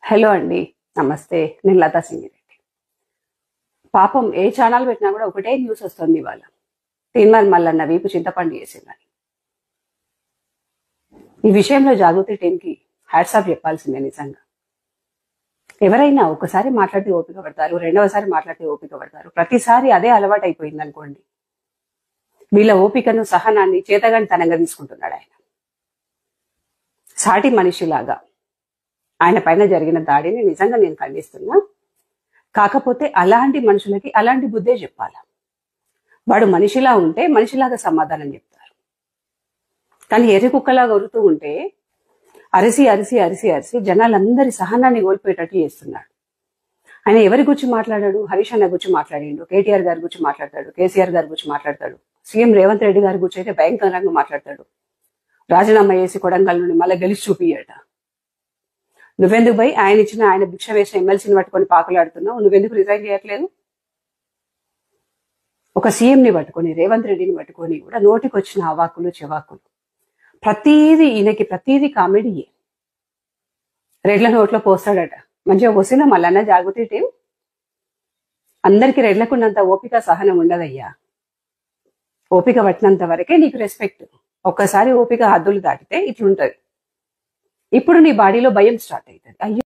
Hello అండి. నమస్తే. నేను లతా సింగిరెడ్డి. పాపం ఏ ఛానల్ పెట్టినా కూడా ఒకటే న్యూస్ వస్తుంది ఇవాళ. తీన్మార్ మల్లన్న వీపు చింతపండు చేసిందని. ఈ విషయంలో జాగృతి టీంకి హ్యాట్సాప్ చెప్పాల్సిందే నిజంగా. ఎవరైనా ఒకసారి మాట్లాడితే ఓపిక పడతారు, రెండవసారి మాట్లాడితే ఓపిక పడతారు. ప్రతిసారి అదే అలవాటు అయిపోయింది అనుకోండి. వీళ్ళ ఓపికను సహనాన్ని చేతగానితనంగా తీసుకుంటున్నాడు ఆయన. సాటి మనిషిలాగా ఆయన పైన జరిగిన దాడిని నిజంగా నేను ఖండిస్తున్నా. కాకపోతే అలాంటి మనుషులకి అలాంటి బుద్ధే చెప్పాలా. వాడు మనిషిలా ఉంటే మనిషిలాగా సమాధానం చెప్తారు. కానీ ఎర్రి కుక్కలాగా ఒరుతూ ఉంటే అరిసి అరిసి అరిసి అరిసి జనాలందరి సహనాన్ని కోల్పోయేటట్టు చేస్తున్నాడు. ఆయన ఎవరి గురించి మాట్లాడాడు? హరీష్ అన్న గురించి మాట్లాడిండు, కేటీఆర్ గారి గురించి మాట్లాడతాడు, కేసీఆర్ గారి గురించి మాట్లాడతాడు, సీఎం రేవంత్ రెడ్డి గారి గురించి అయితే భయంకరంగా మాట్లాడతాడు. రాజీనామా చేసి కొడంగల్ నుండి మళ్ళీ గెలిచి చూపియట. నువ్వెందుకు పోయి ఆయన భిక్ష వేసిన ఎమ్మెల్సీని పట్టుకొని పాకులాడుతున్నావు? నువ్వెందుకు రిజైన్ చేయట్లేదు? ఒక సీఎంని పట్టుకొని, రేవంత్ రెడ్డిని పట్టుకొని కూడా నోటికి వచ్చిన అవాకులు చెవాకులు, ప్రతీది కామెడీయే. రెడ్ల నోట్లో పోస్తాడట. మంచిగా పోసిన మళ్ళన్న జాగృతి టీం. అందరికి రెడ్లకున్నంత ఓపిక సహనం ఉండదయ్యా. ఓపిక పట్టినంత వరకే నీకు రెస్పెక్ట్. ఒక్కసారి ఓపిక హద్దులు దాటితే ఇట్లుంటది. ఇప్పుడు నీ బాడీలో భయం స్టార్ట్ అవుతుంది. అయ్యో